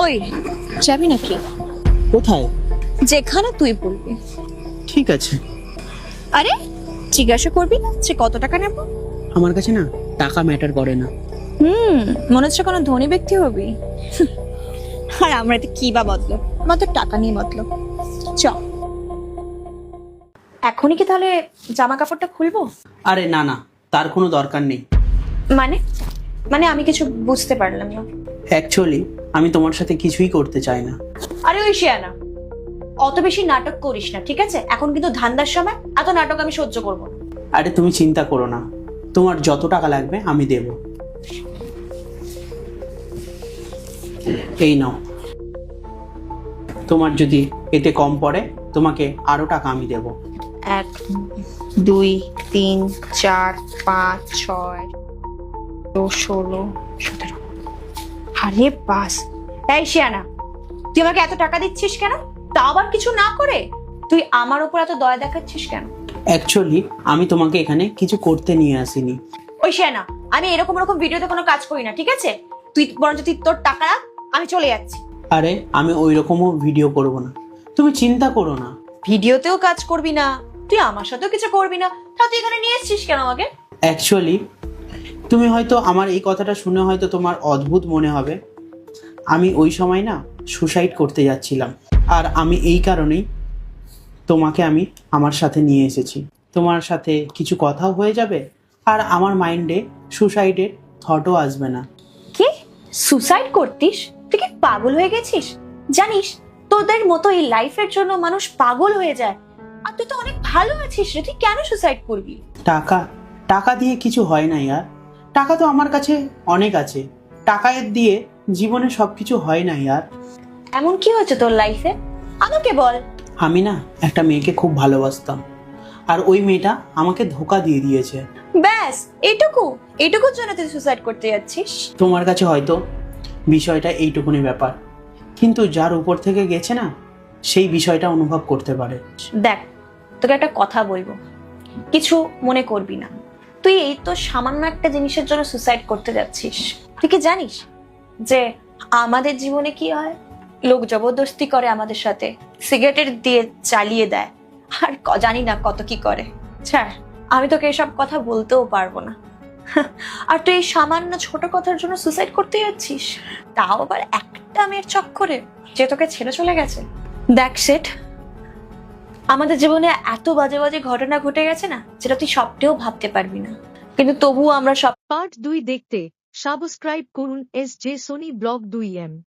ওই, যাবি নাকি? কোথায়? যেখানে তুই বলবি। ঠিক আছে। আরে, জিজ্ঞাসা করবি না যে কত টাকা নেব? আমার কাছে না টাকা ম্যাটার করে না। মনে হচ্ছে কোনো ধনী ব্যক্তি হবি। আর আমরা তো কি বা বদলো, আমার তো টাকা নিয়ে বদলো। চ, এখনই কি তাহলে জামা কাপড়টা খুলবো? আরে না না, তার কোনো দরকার নেই। মানে মানে আমি কিছু বুঝতে পারলাম না। অ্যাকচুয়ালি আমি তোমার সাথে কিছুই করতে চাই না। আরে ওই শিয়ানা, অত বেশি নাটক করিস না, ঠিক আছে? এখন কিন্তু ধান্দার সময়, এত নাটক আমি সহ্য করবো না। আরে তুমি চিন্তা করো না, তোমার যত টাকা লাগবে আমি দেব। এই নাও, তোমার যদি এতে কম পড়ে তোমাকে আরো টাকা আমি দেব। 1 2 3 4 5 6 16 17। আরে বাস, এই শিয়ানা, তুই আমাকে এত টাকা দিচ্ছিস কেন? তা আবার কিছু না করে তুই আমার উপর এত দয়া দেখাচ্ছিস কেন? অ্যাকচুয়ালি আমি তোমাকে এখানে কিছু করতে নিয়ে আসিনি। ওই শিয়ানা, আমি এরকম ভিডিওতে কোনো কাজ করি না, ঠিক আছে? তুই বরঞ্চ তুই তোর টাকা রাখ, আমি চলে যাচ্ছি। আরে আমি ওই রকমও ভিডিও করব না, তুমি চিন্তা করো না। ভিডিওতেও কাজ করবি না, তুই আমার সাথেও কিছু করবি না, তা তুই এখানে নিয়ে এসেছিস কেন আমাকে? অ্যাকচুয়ালি তুমি হয়তো আমার এই কথাটা শুনে হয়তো তোমার অদ্ভুত মনে হবে, আমি ওই সময় না সুসাইড করতে যাচ্ছিলাম। আর আমি এই কারণেই তোমাকে আমি আমার সাথে নিয়ে এসেছি। তোমার সাথে কিছু কথাও হয়ে যাবে, আর আমার মাইন্ডে সুসাইডের থটও আসবে না। কি, সুসাইড করতিস? তুই কি পাগল হয়ে গেছিস? জানিস, তোদের মতো এই লাইফের জন্য মানুষ পাগল হয়ে যায়। আর তুই তো অনেক ভালো আছিস রে, তুই কেন সুসাইড করবি? টাকা টাকা দিয়ে কিছু হয় না ইয়ার। টাকা তো আমার কাছে অনেক আছে, টাকা দিয়ে জীবনে সবকিছু হয় না ইয়ার। এমন কি হয়েছে তোর লাইফে, আমাকে বল। আমি না একটা মেয়েকে খুব ভালোবাসতাম, আর ওই মেয়েটা আমাকে ধোকা দিয়ে দিয়েছে। ব্যাস, এইটুকুর জন্য তুই সুসাইড করতে যাচ্ছিস? তোমার কাছে হয়তো বিষয়টা এইটুকুনি ব্যাপার, কিন্তু যার উপর থেকে গেছে না, সেই বিষয়টা অনুভব করতে পারে। দেখ, তোকে একটা কথা বলবো, কিছু মনে করবি না। তুই এই তো সামান্য একটা জিনিসের জন্য সুসাইড করতে যাচ্ছিস। তুই কি জানিস যে আমাদের জীবনে কি হয়? লোক জবরদস্তি করে আমাদের সাথে, সিগারেটের দিয়ে চালিয়ে দেয়, আর জানি না কত কি করে। ছাড়, আমি তোকে এসব কথা বলতেও পারবো না। আর তুই এই সামান্য ছোট কথার জন্য সুসাইড করতে যাচ্ছিস, তাও আবার একটা মেয়ের চক্করে, যে তোকে ছেড়ে চলে গেছে। দেখ সেট, আমাদের জীবনে এত বাজে বাজে ঘটনা ঘটে গেছে না, যেটা তুই স্বপ্নেও ভাবতে পারবি না, কিন্তু তবুও আমরা সব পার্ট 2 দেখতে সাবস্ক্রাইব করুন SJ সোনি ব্লগ 2M।